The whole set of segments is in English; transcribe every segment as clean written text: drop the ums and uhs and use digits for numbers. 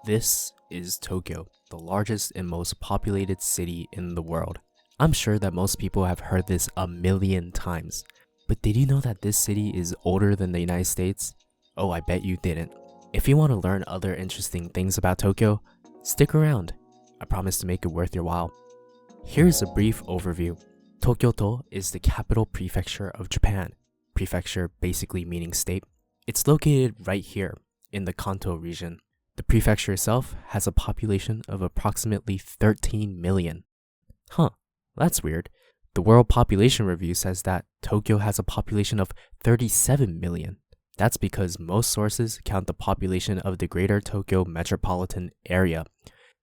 This is Tokyo, the largest and most populated city in the world. I'm sure that most people have heard this a million times, but did you know that this city is older than the United States? Oh, I bet you didn't. If you want to learn other interesting things about Tokyo, stick around. I promise to make it worth your while. Here's a brief overview. Tokyo is the capital prefecture of Japan. Prefecture basically meaning state. It's located right here in the Kanto region. The prefecture itself has a population of approximately 13 million. Huh, that's weird. The World Population Review says that Tokyo has a population of 37 million. That's because most sources count the population of the Greater Tokyo metropolitan area,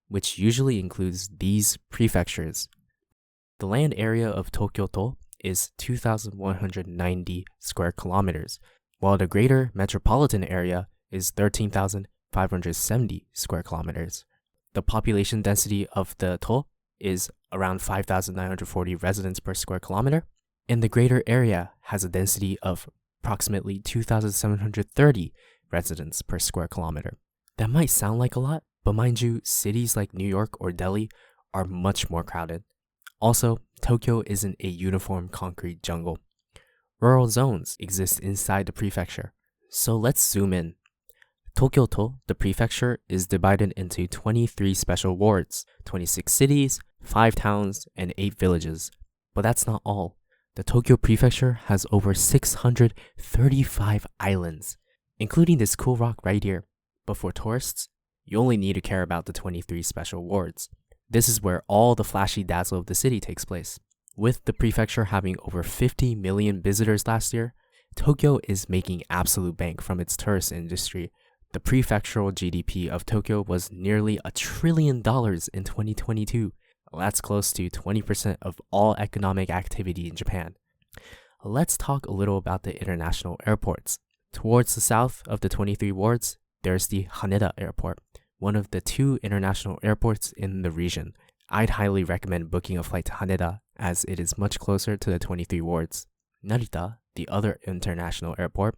which usually includes these prefectures. The land area of Tokyo is 2,190 square kilometers, while the Greater Metropolitan Area is 13,570 square kilometers. The population density of the to is around 5,940 residents per square kilometer, and the greater area has a density of approximately 2,730 residents per square kilometer. That might sound like a lot, but mind you, cities like New York or Delhi are much more crowded. Also, Tokyo isn't a uniform concrete jungle. Rural zones exist inside the prefecture. So let's zoom in. Tokyo, the prefecture, is divided into 23 special wards, 26 cities, 5 towns, and 8 villages. But that's not all. The Tokyo prefecture has over 635 islands, including this cool rock right here. But for tourists, you only need to care about the 23 special wards. This is where all the flashy dazzle of the city takes place. With the prefecture having over 50 million visitors last year, Tokyo is making absolute bank from its tourist industry. The prefectural GDP of Tokyo was nearly $1 trillion in 2022. That's close to 20% of all economic activity in Japan. Let's talk a little about the international airports. Towards the south of the 23 wards, there's the Haneda Airport, one of the 2 international airports in the region. I'd highly recommend booking a flight to Haneda as it is much closer to the 23 wards. Narita, the other international airport,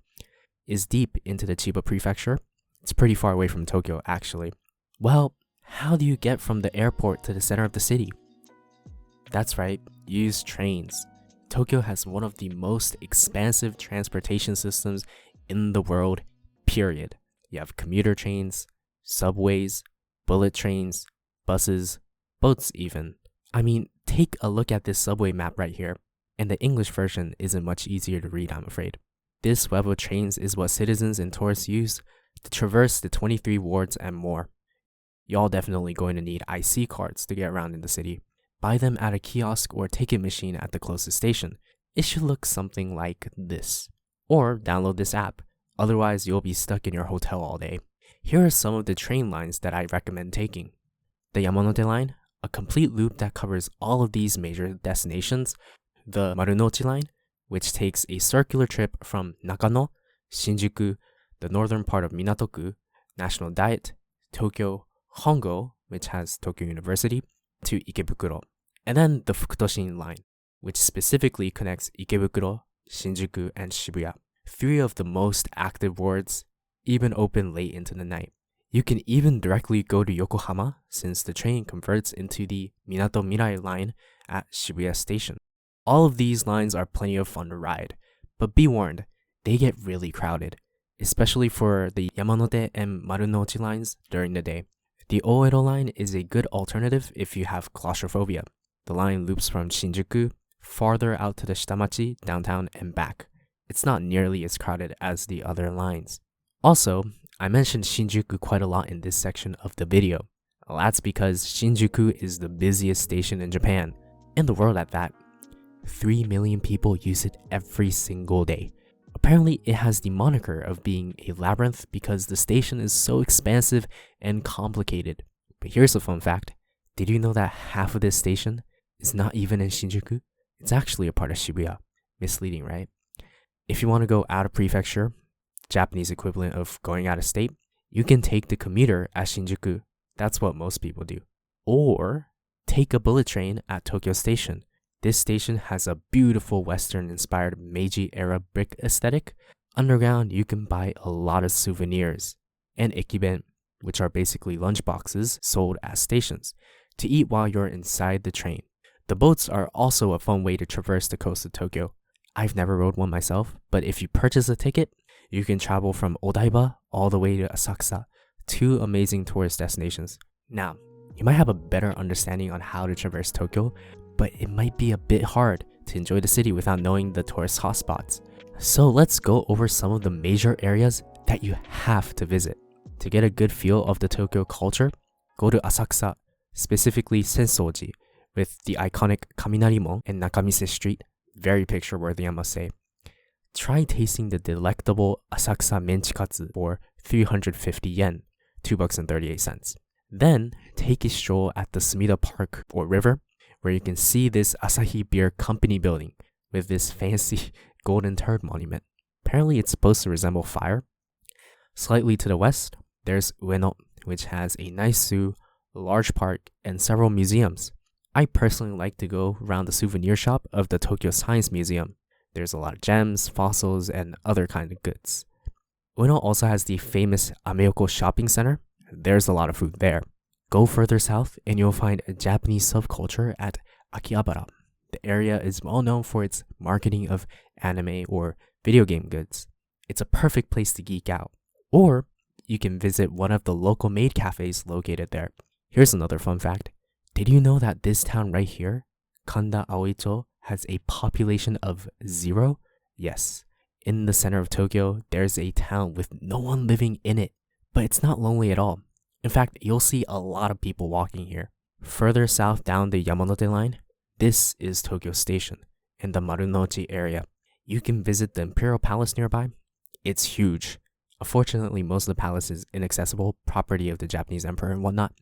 is deep into the Chiba prefecture. It's pretty far away from Tokyo, actually. Well, how do you get from the airport to the center of the city? That's right, use trains. Tokyo has one of the most expansive transportation systems in the world, period. You have commuter trains, subways, bullet trains, buses, boats even. I mean, take a look at this subway map right here, and the English version isn't much easier to read, I'm afraid. This web of trains is what citizens and tourists use to traverse the 23 wards and more. Y'all definitely going to need IC cards to get around in the city. Buy them at a kiosk or ticket machine at the closest station. It should look something like this. Or download this app, otherwise you'll be stuck in your hotel all day. Here are some of the train lines that I recommend taking. The Yamanote line, a complete loop that covers all of these major destinations. The Marunouchi line, which takes a circular trip from Nakano, Shinjuku, the northern part of Minato-Ku, National Diet, Tokyo, Hongo, which has Tokyo University, to Ikebukuro. And then the Fukutoshin line, which specifically connects Ikebukuro, Shinjuku, and Shibuya. 3 of the most active wards, even open late into the night. You can even directly go to Yokohama since the train converts into the Minato Mirai line at Shibuya Station. All of these lines are plenty of fun to ride, but be warned, they get really crowded, especially for the Yamanote and Marunouchi lines during the day. The Ueno line is a good alternative if you have claustrophobia. The line loops from Shinjuku farther out to the Shitamachi, downtown, and back. It's not nearly as crowded as the other lines. Also, I mentioned Shinjuku quite a lot in this section of the video. Well, that's because Shinjuku is the busiest station in Japan, and the world at that. 3 million people use it every single day. Apparently, it has the moniker of being a labyrinth because the station is so expansive and complicated. But here's a fun fact. Did you know that half of this station is not even in Shinjuku? It's actually a part of Shibuya. Misleading, right? If you want to go out of prefecture, Japanese equivalent of going out of state, you can take the commuter at Shinjuku. That's what most people do. Or take a bullet train at Tokyo Station. This station has a beautiful Western-inspired Meiji-era brick aesthetic. Underground, you can buy a lot of souvenirs and ekiben, which are basically lunch boxes sold at stations, to eat while you're inside the train. The boats are also a fun way to traverse the coast of Tokyo. I've never rode one myself, but if you purchase a ticket, you can travel from Odaiba all the way to Asakusa, two amazing tourist destinations. Now, you might have a better understanding on how to traverse Tokyo, but it might be a bit hard to enjoy the city without knowing the tourist hotspots. So let's go over some of the major areas that you have to visit. To get a good feel of the Tokyo culture, go to Asakusa, specifically Sensoji, with the iconic Kaminarimon and Nakamise Street, very picture worthy I must say. Try tasting the delectable Asakusa Menchikatsu for 350 yen, $2.38. Then take a stroll at the Sumida Park or river, where you can see this Asahi Beer Company building with this fancy golden turd monument. Apparently it's supposed to resemble fire. Slightly to the west, there's Ueno, which has a nice zoo, a large park, and several museums. I personally like to go around the souvenir shop of the Tokyo Science Museum. There's a lot of gems, fossils, and other kind of goods. Ueno also has the famous Ameoko shopping center. There's a lot of food there. Go further south and you'll find a Japanese subculture at Akihabara. The area is well known for its marketing of anime or video game goods. It's a perfect place to geek out. Or you can visit one of the local maid cafes located there. Here's another fun fact. Did you know that this town right here, Kanda Aoicho, has a population of 0? Yes. In the center of Tokyo, there's a town with no one living in it. But it's not lonely at all. In fact, you'll see a lot of people walking here. Further south down the Yamanote line, this is Tokyo Station in the Marunouchi area. You can visit the Imperial Palace nearby. It's huge. Unfortunately, most of the palace is inaccessible, property of the Japanese emperor and whatnot.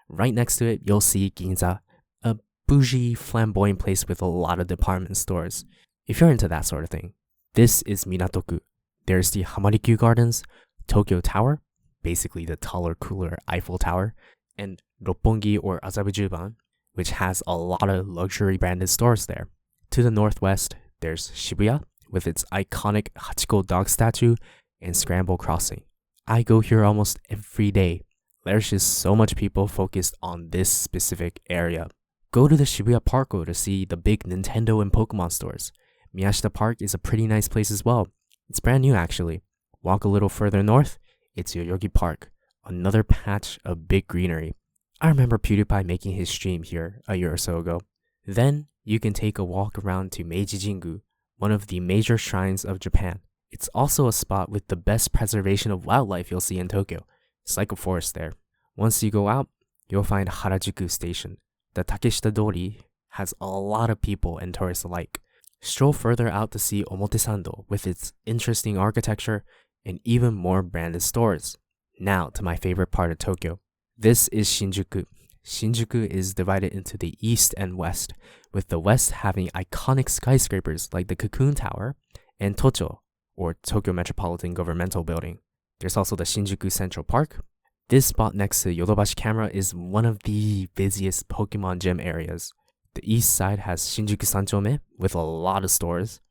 Right next to it, you'll see Ginza, a bougie, flamboyant place with a lot of department stores. If you're into that sort of thing, this is Minato-Ku. There's the Hamarikyuu Gardens, Tokyo Tower, basically the taller, cooler Eiffel Tower, and Roppongi or Azabujuban, which has a lot of luxury branded stores there. To the northwest, there's Shibuya with its iconic Hachiko dog statue and Scramble Crossing. I go here almost every day. There's just so much people focused on this specific area. Go to the Shibuya Parko to see the big Nintendo and Pokemon stores. Miyashita Park is a pretty nice place as well. It's brand new actually. Walk a little further north, it's Yoyogi Park, another patch of big greenery. I remember PewDiePie making his stream here a year or so ago. Then you can take a walk around to Meiji Jingu, one of the major shrines of Japan. It's also a spot with the best preservation of wildlife you'll see in Tokyo. It's like a forest there. Once you go out, you'll find Harajuku Station. The Takeshita Dori has a lot of people and tourists alike. Stroll further out to see Omotesando with its interesting architecture and even more branded stores. Now to my favorite part of Tokyo. This is Shinjuku. Shinjuku is divided into the east and west, with the west having iconic skyscrapers like the Cocoon Tower and Tocho, or Tokyo Metropolitan Governmental Building. There's also the Shinjuku Central Park. This spot next to Yodobashi Camera is one of the busiest Pokemon gym areas. The east side has Shinjuku Sanchome with a lot of stores.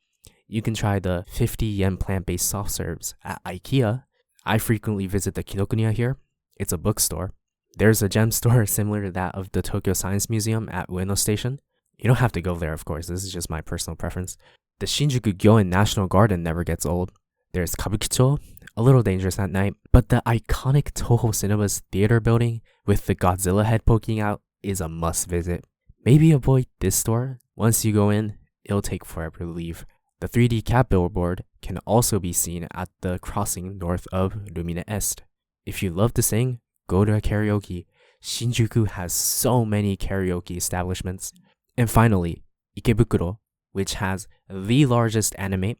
You can try the 50 yen plant-based soft serves at IKEA. I frequently visit the Kinokuniya here. It's a bookstore. There's a gem store similar to that of the Tokyo Science Museum at Ueno Station. You don't have to go there, of course. This is just my personal preference. The Shinjuku Gyoen National Garden never gets old. There's Kabukicho, a little dangerous at night, but the iconic Toho Cinemas theater building with the Godzilla head poking out is a must visit. Maybe avoid this store. Once you go in, it'll take forever to leave. The 3D cat billboard can also be seen at the crossing north of Lumina Est. If you love to sing, go to a karaoke. Shinjuku has so many karaoke establishments. And finally, Ikebukuro, which has the largest anime,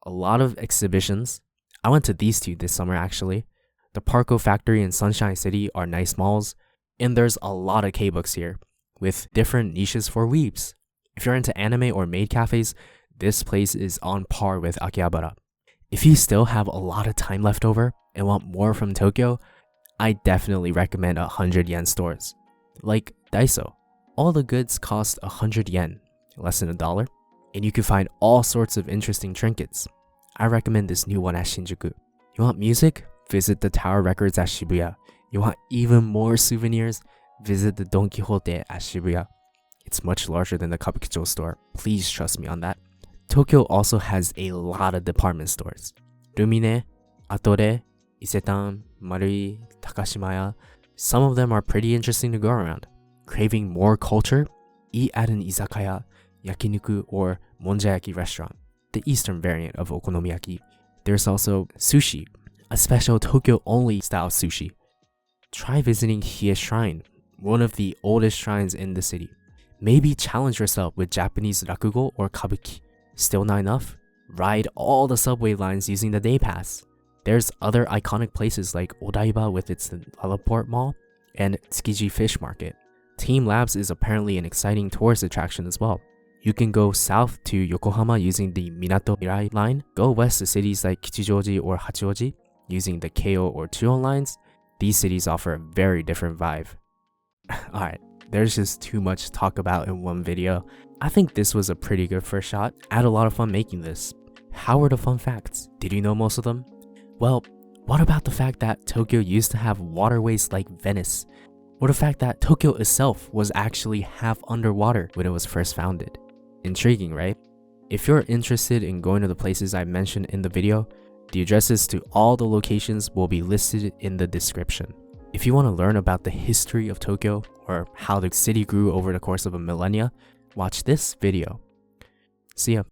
a lot of exhibitions. I went to these two this summer actually. The Parco Factory and Sunshine City are nice malls, and there's a lot of K-books here, with different niches for weebs. If you're into anime or maid cafes, this place is on par with Akihabara. If you still have a lot of time left over and want more from Tokyo, I definitely recommend 100 yen stores. Like Daiso. All the goods cost 100 yen, less than $1, and you can find all sorts of interesting trinkets. I recommend this new one at Shinjuku. You want music? Visit the Tower Records at Shibuya. You want even more souvenirs? Visit the Don Quixote at Shibuya. It's much larger than the Kabukicho store. Please trust me on that. Tokyo also has a lot of department stores. Rumine, Atore, Isetan, Marui, Takashimaya. Some of them are pretty interesting to go around. Craving more culture? Eat at an izakaya, yakiniku, or monjayaki restaurant, the eastern variant of okonomiyaki. There's also sushi, a special Tokyo-only style sushi. Try visiting Hiei Shrine, one of the oldest shrines in the city. Maybe challenge yourself with Japanese rakugo or kabuki. Still not enough? Ride all the subway lines using the day pass. There's other iconic places like Odaiba with its Lalaport Mall and Tsukiji Fish Market. Team Labs is apparently an exciting tourist attraction as well. You can go south to Yokohama using the Minato-Mirai line, go west to cities like Kichijoji or Hachioji using the Keio or Chuon lines. These cities offer a very different vibe. Alright, there's just too much to talk about in one video. I think this was a pretty good first shot. I had a lot of fun making this. How were the fun facts? Did you know most of them? Well, what about the fact that Tokyo used to have waterways like Venice? Or the fact that Tokyo itself was actually half underwater when it was first founded? Intriguing, right? If you're interested in going to the places I mentioned in the video, the addresses to all the locations will be listed in the description. If you want to learn about the history of Tokyo or how the city grew over the course of a millennia, watch this video. See ya.